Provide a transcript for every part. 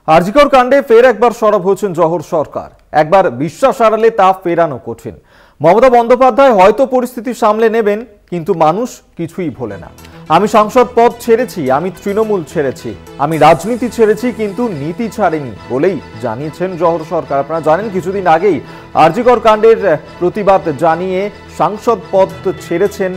আরজিকর কাণ্ডে ফের একবার সরব হয়েছেন জহর সরকার। একবার বিশ্বাস হারালে তা ফেরানো কঠিন। মমতা বন্দ্যোপাধ্যায় হয়তো পরিস্থিতি সামলে নেবেন, কিন্তু মানুষ কিছুই ভোলে না। আমি সাংসদ পদ ছেড়েছি, আমি তৃণমূল ছেড়েছি, আমি রাজনীতি ছেড়েছি, কিন্তু নীতি ছাড়েনি বলেই জানিয়েছেন জহর সরকার। আপনারা জানেন কিছুদিন আগেই আরজিকর কাণ্ডের প্রতিবাদ জানিয়ে সাংসদ পদ ছেড়েছেন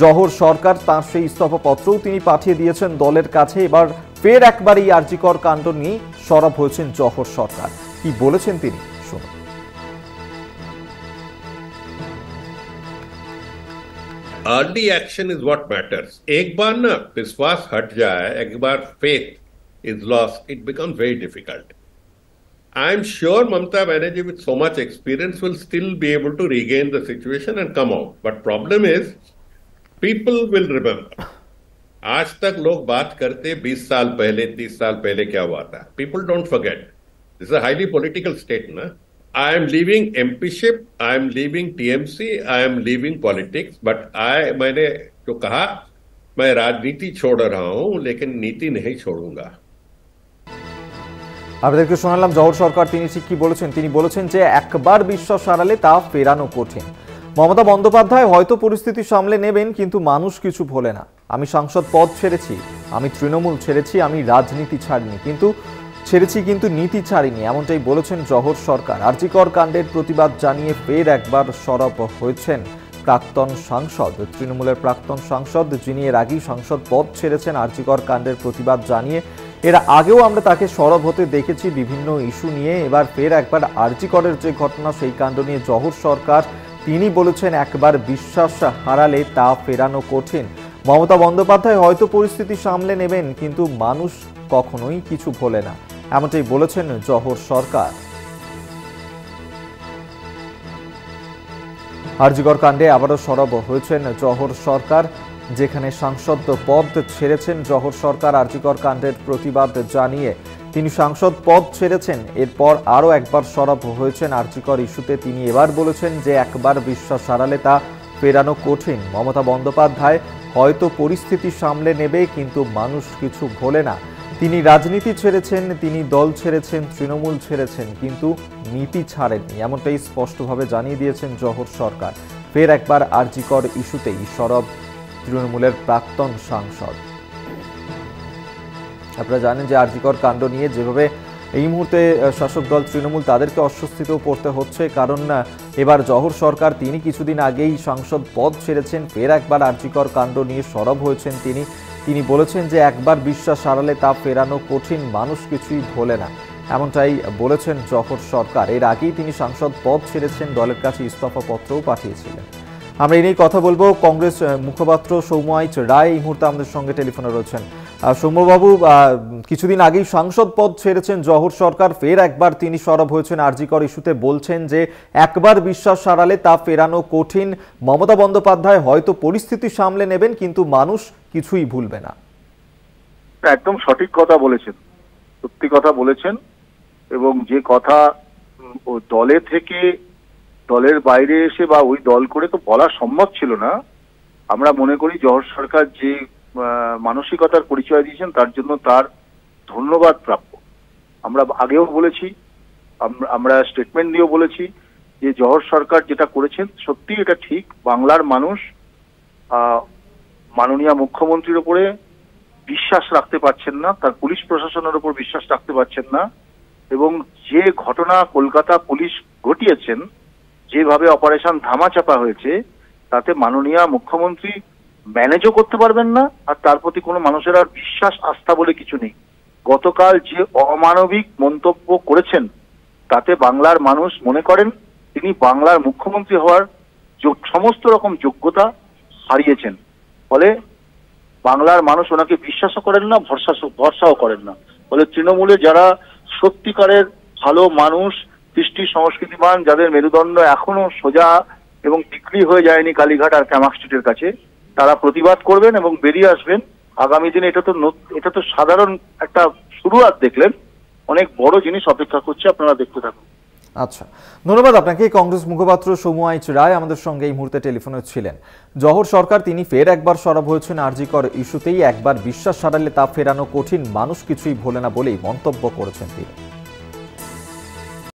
জহর সরকার। তার সেই ইস্তফাপত্রও তিনি পাঠিয়ে দিয়েছেন দলের কাছে। এবার ফের একবার এই আরজিকর কাণ্ড নিয়ে সরব হয়েছেন জহর সরকার। কি বলেছেন তিনি শুনুন। Early action is what matters. एक बार ना विश्वास हट जाए, एक बार faith is lost, it becomes very difficult. I am sure Mamata Banerjee with so much experience will still be able to regain the situation and come out. But problem is people will remember. आज तक लोग बात करते 20 साल पहले 30 साल पहले क्या हुआ था। People don't forget. This is a highly political state, na? I am leaving MPship, I am leaving TMC, I am leaving politics, but मैंने जो कहा, मैं राजनीति छोड़ रहा हूं लेकिन नीति नहीं छोड़ूंगा। আপনাদেরকে শোনালাম জহর সরকার তিনি ঠিক কি বলেছেন। তিনি বলেছেন যে একবার বিশ্বাস হারালে তা ফেরানো কঠিন। মমতা বন্দ্যোপাধ্যায় হয়তো পরিস্থিতি সামলে নেবেন, কিন্তু মানুষ কিছু ভোলে না। আমি সাংসদ পদ ছেড়েছি, আমি তৃণমূল ছেড়েছি, আমি রাজনীতি ছাড়িনি, কিন্তু নীতি ছাড়িনি, এমনটাই বলেছেন জহর সরকার। আরজিকর কাণ্ডের প্রতিবাদ জানিয়ে ফের একবার সরব হয়েছেন প্রাক্তন সাংসদ, তৃণমূলের প্রাক্তন সাংসদ, যিনি এর আগেই সাংসদ পদ ছেড়েছেন আরজিকর কাণ্ডের প্রতিবাদ জানিয়ে। এর আগেও আমরা তাকে সরব হতে দেখেছি বিভিন্ন ইস্যু নিয়ে। এবার ফের একবার আরজিকরের যে ঘটনা সেই কাণ্ড নিয়ে জহর সরকার তিনি বলেছেন একবার বিশ্বাস হারালে তা ফেরানো কঠিন। মমতা বন্দ্যোপাধ্যায় হয়তো পরিস্থিতি সামলে নেবেন, কিন্তু মানুষ কখনোই কিছু ভোলে না, এমনটাই বলেছেন জহর সরকার। আরজিকর কাণ্ডে আবারও সরব হয়েছেন জহর সরকার, যেখানে সাংসদ পদ ছেড়েছেন জহর সরকার। আরজিকর কাণ্ডের প্রতিবাদ জানিয়ে তিনি সাংসদ পদ ছেড়েছেন। এরপর আরও একবার সরব হয়েছেন আরজিকর ইস্যুতে। তিনি এবার বলেছেন যে একবার বিশ্বাস হারালে তা ফেরানো কঠিন। মমতা বন্দ্যোপাধ্যায় হয়তো পরিস্থিতি সামলে নেবে, কিন্তু মানুষ কিছু ভোলে না। তিনি রাজনীতি ছেড়েছেন, তিনি দল ছেড়েছেন, তৃণমূল ছেড়েছেন, কিন্তু নীতি ছাড়েননি, এমনটাই স্পষ্টভাবে জানিয়ে দিয়েছেন জহর সরকার। ফের একবার আরজিকর ইস্যুতেই সরব তৃণমূলের প্রাক্তন সাংসদ। আপনারা জানেন যে আরজিকর কাণ্ড নিয়ে যেভাবে এই মুহূর্তে শাসক দল তৃণমূল তাদেরকে অস্বস্তিতেও পড়তে হচ্ছে, কারণ এবার জহর সরকার তিনি কিছুদিন আগেই সাংসদ পদ ছেড়েছেন। ফের একবার আরজিকর কাণ্ড নিয়ে সরব হয়েছেন তিনি বলেছেন যে একবার বিশ্বাস হারালে তা ফেরানো কঠিন, মানুষ কিছুই ভোলে না, এমনটাই বলেছেন জহর সরকার। এর আগেই তিনি সাংসদ পদ ছেড়েছেন, দলের কাছে ইস্তফাপত্রও পাঠিয়েছিলেন। আমরা এই নিয়ে কথা বলবো। কংগ্রেস মুখপাত্র সৌম্য রায় এই মুহূর্তে আমাদের সঙ্গে টেলিফোনে রয়েছেন। সৌম্যবাবু, কিছুদিন আগেই সাংসদ পদ ছেড়েছেন জহর সরকার, ফের একবার তিনি সরব হয়েছেন আরজিকর ইস্যুতে, বলছেন যে একবার বিশ্বাস হারালে তা ফেরানো কঠিন। মমতা বন্দ্যোপাধ্যায় হয়তো পরিস্থিতি সামলে নেবেন, কিন্তু মানুষ কিছুই ভুলবে না। একদম সঠিক কথা বলেছেন, সত্যি কথা বলেছেন। এবং যে কথা দলে থেকে দলের বাইরে এসে বা ওই দল করে তো বলা সম্ভব ছিল না। আমরা মনে করি জহর সরকার যে মানসিকতার পরিচয় দিয়েছেন তার জন্য তার ধন্যবাদ প্রাপ্য। আমরা আগেও বলেছি, আমরা স্টেটমেন্ট দিয়েও বলেছি যে জহর সরকার যেটা করেছেন সত্যি এটা ঠিক। বাংলার মানুষ মাননীয় মুখ্যমন্ত্রীর উপরে বিশ্বাস রাখতে পারছেন না, তার পুলিশ প্রশাসনের উপর বিশ্বাস রাখতে পারছেন না। এবং যে ঘটনা কলকাতা পুলিশ ঘটিয়েছেন, যেভাবে অপারেশন ধামাচাপা হয়েছে, তাতে মাননীয় মুখ্যমন্ত্রী ম্যানেজও করতে পারবেন না, আর তার প্রতি কোনো মানুষের আর বিশ্বাস আস্থা বলে কিছু নেই। গতকাল যে অমানবিক মন্তব্য করেছেন তাতে বাংলার মানুষ মনে করেন তিনি বাংলার মুখ্যমন্ত্রী হওয়ার সমস্ত রকম যোগ্যতা হারিয়েছেন। ফলে বাংলার মানুষ ওনাকে বিশ্বাসও করেন না, ভরসাও করেন না। ফলে তৃণমূলে যারা সত্যিকারের ভালো মানুষ, কৃষ্টি সংস্কৃতিবান, যাদের মেরুদণ্ড এখনো সোজা এবং বিক্রি হয়ে যায়নি কালীঘাট আর ক্যামাক স্ট্রিটের কাছে, তারা প্রতিবাদ করবেন এবং বেরিয়ে আসবেন। আগামী দিনে এটা তো সাধারণ একটা শুরুয়াত দেখলেন, অনেক বড় জিনিস অপেক্ষা করছে, আপনারা দেখতে থাকুন। আচ্ছা, ধন্যবাদ আপনাকে। কংগ্রেস মুখপাত্র সৌম্য এইচ রায় আমাদের সঙ্গে এই মুহূর্তে টেলিফোনে ছিলেন। জহর সরকার তিনি ফের একবার সরব হয়েছেন আরজিকর ইস্যুতেই। একবার বিশ্বাস হারালে তা ফেরানো কঠিন, মানুষ কিছুই ভোলে না বলেই মন্তব্য করেছেন তিনি।